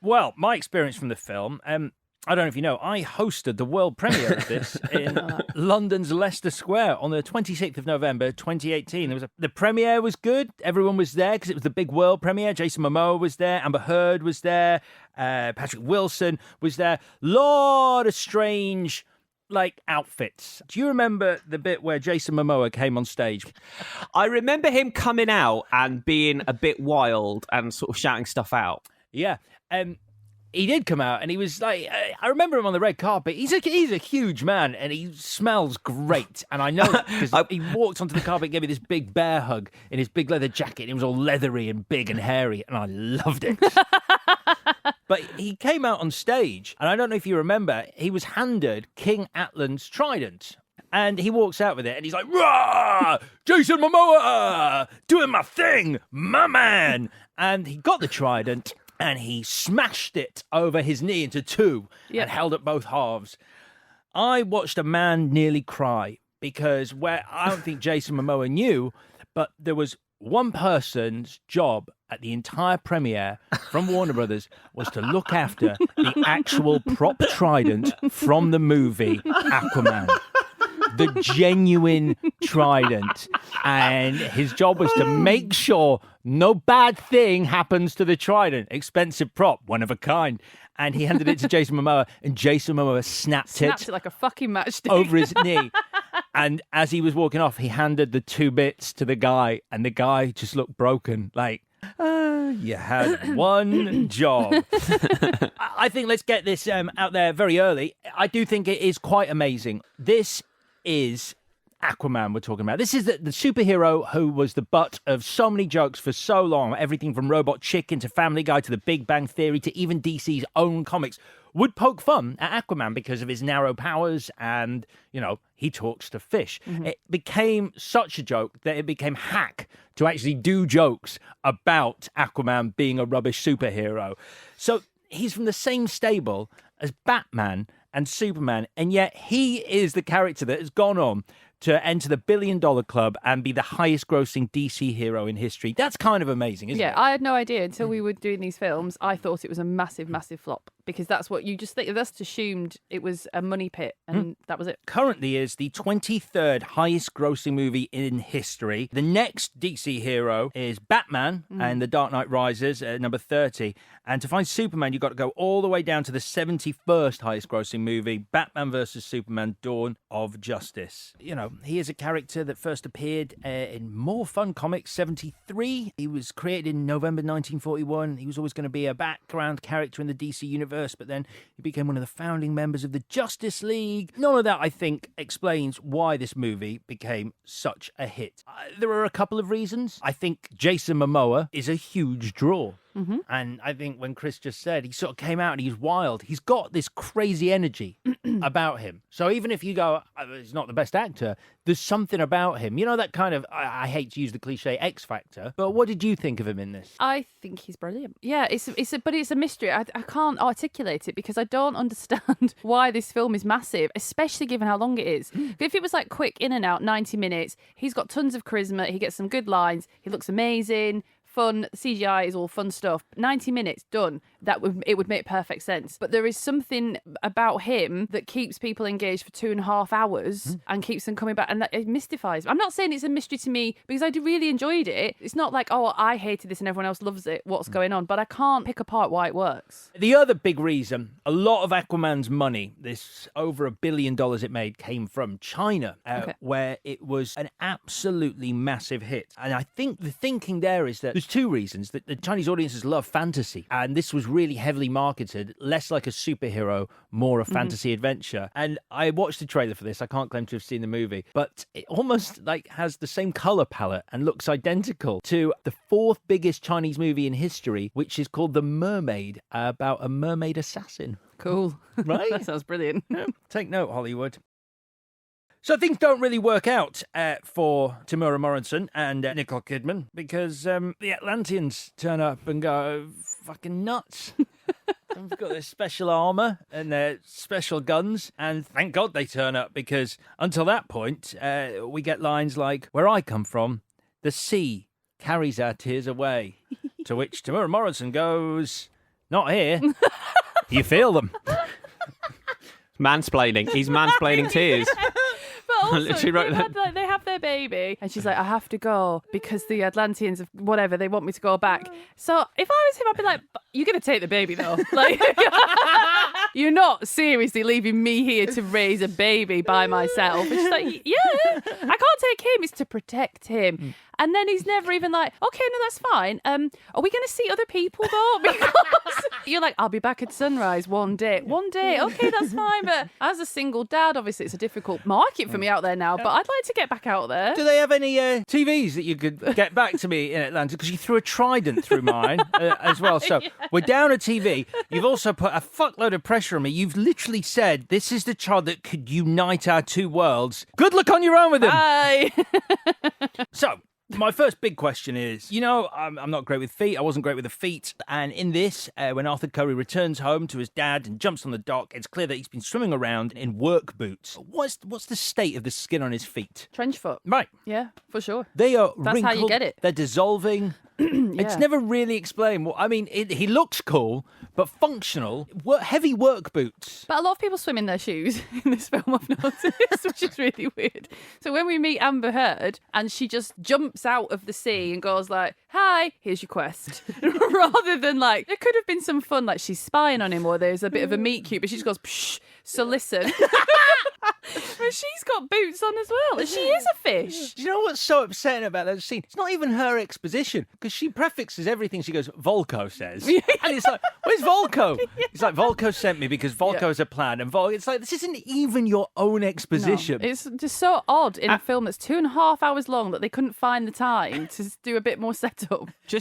Well, my experience from the film, I don't know if you know, I hosted the world premiere of this in London's Leicester Square on the 26th of November, 2018. The premiere was good. Everyone was there because it was the big world premiere. Jason Momoa was there. Amber Heard was there. Patrick Wilson was there. Lot of strange outfits. Do you remember the bit where Jason Momoa came on stage? I remember him coming out and being a bit wild and sort of shouting stuff out. Yeah. He did come out and he was like, I remember him on the red carpet. He's a huge man and he smells great. And I know because he walked onto the carpet and gave me this big bear hug in his big leather jacket. And it was all leathery and big and hairy and I loved it. But he came out on stage and I don't know if you remember, he was handed King Atlan's trident. And he walks out with it and he's like, "Rah! Jason Momoa! Doing my thing, my man!" And he got the trident and he smashed it over his knee into two and held up both halves. I watched a man nearly cry because I don't think Jason Momoa knew, but there was one person's job at the entire premiere from Warner Brothers was to look after the actual prop trident from the movie AQUAMAN. The genuine trident. And his job was to make sure no bad thing happens to the trident. Expensive prop, one of a kind. And he handed it to Jason Momoa, and Jason Momoa snapped it like a fucking matchstick over his knee. And as he was walking off, he handed the two bits to the guy, and the guy just looked broken, like, you had one job. I think let's get this out there very early. I do think it is quite amazing. This is AQUAMAN we're talking about. This is the superhero who was the butt of so many jokes for so long. Everything from Robot Chicken to Family Guy to The Big Bang Theory to even DC's own comics would poke fun at AQUAMAN because of his narrow powers and, he talks to fish. Mm-hmm. It became such a joke that it became hack to actually do jokes about AQUAMAN being a rubbish superhero. So he's from the same stable as Batman and Superman, and yet he is the character that has gone on to enter the $1 billion club and be the highest grossing DC hero in history. That's kind of amazing, isn't it? Yeah, I had no idea until we were doing these films. I thought it was a massive, massive flop because that's what you just think. That's assumed it was a money pit and that was it. Currently is the 23rd highest grossing movie in history. The next DC hero is Batman and The Dark Knight Rises at number 30. And to find Superman, you've got to go all the way down to the 71st highest grossing movie, Batman vs. Superman, Dawn of Justice. He is a character that first appeared in More Fun Comics 73. He was created in November 1941. He was always going to be a background character in the DC universe, but then he became one of the founding members of the Justice League. None of that, I think, explains why this movie became such a hit. There are a couple of reasons. I think Jason Momoa is a huge draw. Mm-hmm. And I think when Chris just said, he sort of came out and he's wild. He's got this crazy energy about him. So even if you go, he's not the best actor, there's something about him. That kind of, I hate to use the cliche X factor, but what did you think of him in this? I think he's brilliant. Yeah, but it's a mystery. I can't articulate it because I don't understand why this film is massive, especially given how long it is. If it was like quick in and out, 90 minutes, he's got tons of charisma, he gets some good lines, he looks amazing, fun, CGI is all fun stuff. 90 minutes, done. It would make perfect sense. But there is something about him that keeps people engaged for 2.5 hours and keeps them coming back, and that it mystifies me. I'm not saying it's a mystery to me because I really enjoyed it. It's not like, oh, I hated this and everyone else loves it. What's going on? But I can't pick apart why it works. The other big reason, a lot of AQUAMAN's money, this over $1 billion it made, came from China, where it was an absolutely massive hit. And I think the thinking there is that there's two reasons. That the Chinese audiences love fantasy, and this was really heavily marketed, less like a superhero, more a fantasy adventure. And I watched the trailer for this. I can't claim to have seen the movie, but it almost has the same color palette and looks identical to the fourth biggest Chinese movie in history, which is called The Mermaid, about a mermaid assassin. Cool. Right? That sounds brilliant. Yeah. Take note, Hollywood. So things don't really work out for Temuera Morrison and Nicole Kidman because the Atlanteans turn up and go fucking nuts. They've got their special armour and their special guns, and thank God they turn up because until that point, we get lines like, "Where I come from, the sea carries our tears away," to which Temuera Morrison goes, Not here. You feel them. Mansplaining. He's mansplaining tears. But also, literally wrote they have their baby, and she's like, I have to go because the Atlanteans, whatever, they want me to go back. So if I was him, I'd be like, you're going to take the baby, though. Like, you're not seriously leaving me here to raise a baby by myself. And she's like, yeah, I can't take him. It's to protect him. And then he's never even like, okay, no, that's fine. Are we going to see other people, though? Because you're like, I'll be back at sunrise one day. One day, okay, that's fine. But as a single dad, obviously, it's a difficult market for me out there now. But I'd like to get back out there. Do they have any TVs that you could get back to me in Atlanta? Because you threw a trident through mine as well. So we're down a TV. You've also put a fuckload of pressure on me. You've literally said, this is the child that could unite our two worlds. Good luck on your own with him. Bye. So, my first big question is, I'm not great with feet. I wasn't great with the feet. And in this, when Arthur Curry returns home to his dad and jumps on the dock, it's clear that he's been swimming around in work boots. What's the state of the skin on his feet? Trench foot. Right. Yeah, for sure. They are That's wrinkled. how you get it. They're dissolving. It's never really explained. He looks cool, but functional. Heavy work boots. But a lot of people swim in their shoes in this film, I've noticed, which is really weird. So when we meet Amber Heard and she just jumps out of the sea and goes like, hi, here's your quest. Rather than like, there could have been some fun, like she's spying on him or there's a bit of a meet cute, but she just goes, psh, so listen. But she's got boots on as well, and she is a fish. Do you know what's so upsetting about that scene? It's not even her exposition, because she prefixes everything. She goes, Volko says. And it's like, where's Volko? It's like, Volko sent me because Volko has a plan. And it's like, this isn't even your own exposition. No, it's just so odd in a film that's 2.5 hours long that they couldn't find the time to do a bit more setup. They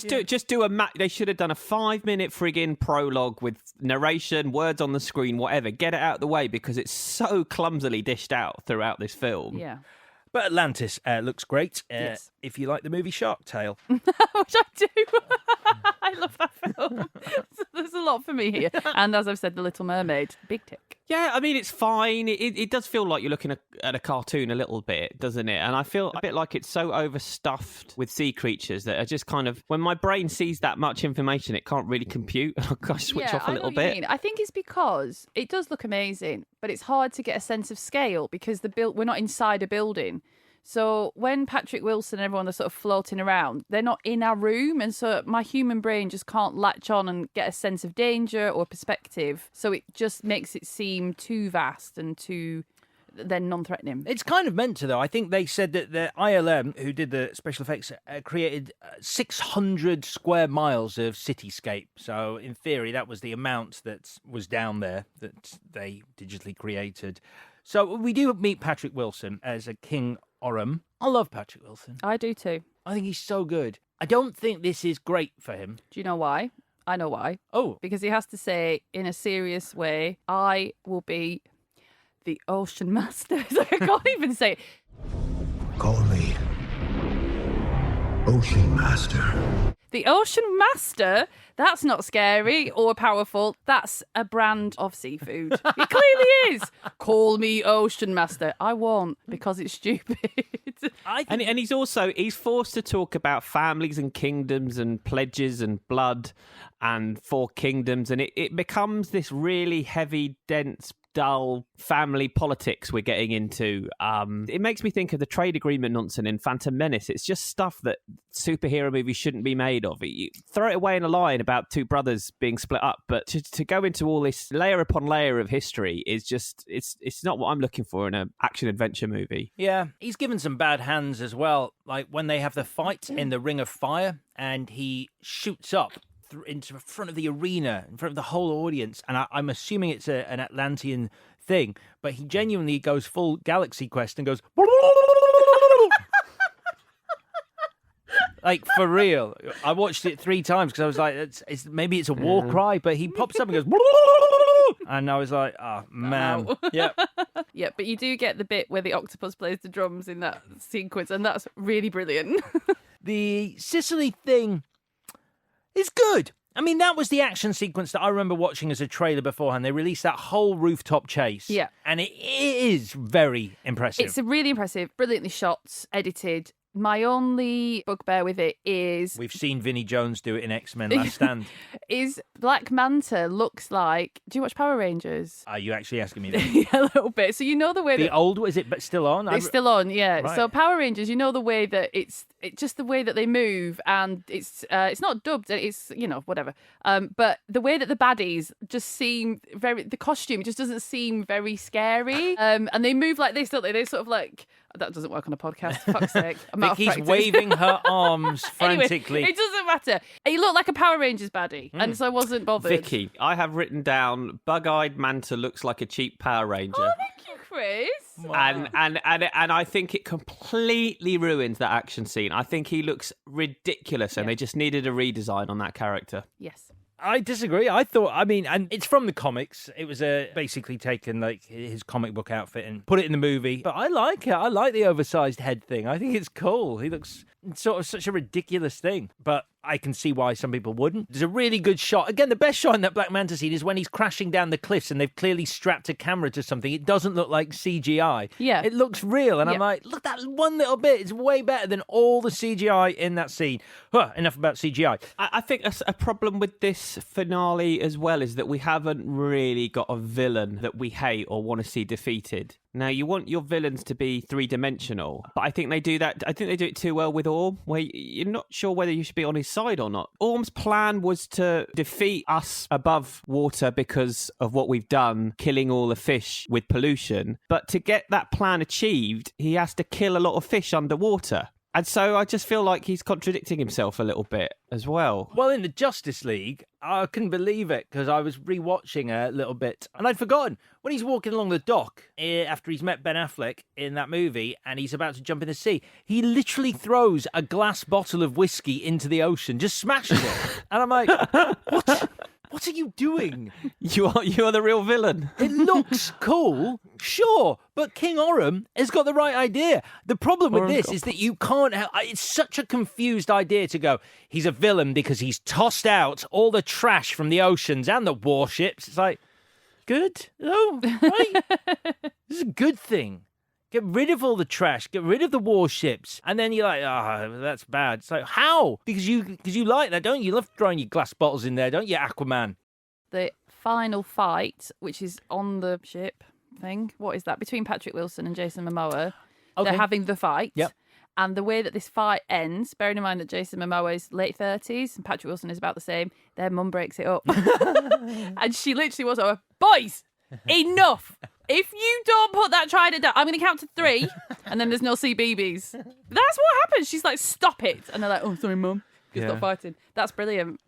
should have done a 5-minute friggin' prologue with narration, words on the screen, whatever. Get it out of the way because it's so clumsily dished out throughout this film. Yeah. But Atlantis looks great. Yes. If you like the movie Shark Tale. Which I do. I love that film. So there's a lot for me here. And as I've said, The Little Mermaid, big tick. Yeah, I mean, it's fine. It does feel like you're looking at a cartoon a little bit, doesn't it? And I feel a bit like it's so overstuffed with sea creatures that I just kind of, when my brain sees that much information, it can't really compute. And I kind of switch off a little bit. Mean. I think it's because it does look amazing, but it's hard to get a sense of scale because we're not inside a building. So when Patrick Wilson and everyone are sort of floating around, they're not in our room. And so my human brain just can't latch on and get a sense of danger or perspective. So it just makes it seem too vast and too then non-threatening. It's kind of meant to, though. I think they said that the ILM, who did the special effects, created 600 square miles of cityscape. So in theory, that was the amount that was down there that they digitally created. So we do meet Patrick Wilson as a King Orm. I love Patrick Wilson. I do too. I think he's so good. I don't think this is great for him. Do you know why? I know why. Oh. Because he has to say, in a serious way, I will be the Ocean Master. It's like, I can't even say it. Call me Ocean Master. The Ocean Master? That's not scary or powerful. That's a brand of seafood. It clearly is. Call me Ocean Master. I won't, because it's stupid. And he's forced to talk about families and kingdoms and pledges and blood and 4 kingdoms, and it becomes this really heavy, dense, dull family politics we're getting into. It makes me think of the trade agreement nonsense in Phantom Menace. It's just stuff that superhero movies shouldn't be made of. You throw it away in a line about 2 brothers being split up, but to go into all this layer upon layer of history is just, it's not what I'm looking for in an action-adventure movie. Yeah, he's given some bad hands as well, like when they have the fight in the Ring of Fire and he shoots up into front of the arena, in front of the whole audience, and I'm assuming it's an Atlantean thing, but he genuinely goes full Galaxy Quest and goes like, for real. I watched it 3 times because I was like, maybe it's a war cry, but he pops up and goes and I was like, oh man. Yeah. Yeah, but you do get the bit where the octopus plays the drums in that sequence, and that's really brilliant. The Sicily thing is good. I mean, that was the action sequence that I remember watching as a trailer beforehand. They released that whole rooftop chase. Yeah. And it is very impressive. It's really impressive, brilliantly shot, edited. My only bugbear with it is We've seen Vinnie Jones do it in X-Men Last Stand. Black Manta looks like. Do you watch Power Rangers? Are you actually asking me that? Yeah, a little bit. So you know the way The old, is it but still on? it's still on, yeah. Right. So Power Rangers, you know the way that it's just the way that they move, and it's not dubbed, it's whatever. But the way that the baddies just seem the costume just doesn't seem very scary. And they move like this, don't they? They sort of like. That doesn't work on a podcast. Fuck's sake. I'm out of Vicky's practice. waving her arms frantically. Anyway, it doesn't matter. He looked like a Power Rangers baddie, and so I wasn't bothered. Vicky, I have written down bug-eyed Manta looks like a cheap Power Ranger. Oh, thank you, Chris. And I think it completely ruins that action scene. I think he looks ridiculous, and they just needed a redesign on that character. Yes. I disagree. And it's from the comics. It was basically taken like his comic book outfit and put it in the movie. But I like it. I like the oversized head thing. I think it's cool. He looks sort of such a ridiculous thing. But I can see why some people wouldn't. There's a really good shot. Again, the best shot in that Black Manta scene is when he's crashing down the cliffs and they've clearly strapped a camera to something. It doesn't look like CGI. Yeah. It looks real. And I'm like, look, that one little bit is way better than all the CGI in that scene. Enough about CGI. I think a problem with this finale as well is that we haven't really got a villain that we hate or want to see defeated. Now, you want your villains to be three-dimensional, but I think they do that. I think they do it too well with Orm, where you're not sure whether you should be on his side or not. Orm's plan was to defeat us above water because of what we've done, killing all the fish with pollution. But to get that plan achieved, he has to kill a lot of fish underwater. And so I just feel like he's contradicting himself a little bit as well. Well, in the Justice League, I couldn't believe it because I was rewatching a little bit and I'd forgotten when he's walking along the dock after he's met Ben Affleck in that movie and he's about to jump in the sea. He literally throws a glass bottle of whiskey into the ocean, just smashes it. And I'm like, what? What are you doing? You are the real villain. It looks cool, sure, but King Orm has got the right idea. The problem with this is that you can't have... It's such a confused idea to go, he's a villain because he's tossed out all the trash from the oceans and the warships. It's like, good? Oh, right. This is a good thing. Get rid of all the trash. Get rid of the warships. And then you're like, that's bad. It's like, how? Because you like that, don't you? You love throwing your glass bottles in there, don't you, Aquaman? The final fight, which is on the ship thing. What is that? Between Patrick Wilson and Jason Momoa. Okay. They're having the fight. Yep. And the way that this fight ends, bearing in mind that Jason Momoa is late 30s and Patrick Wilson is about the same, their mum breaks it up. And she literally was like, boys, enough. If you don't put that trident down, I'm going to count to 3, and then there's no CBeebies. That's what happens. She's like, stop it. And they're like, oh, sorry, mum. Stop fighting. That's brilliant.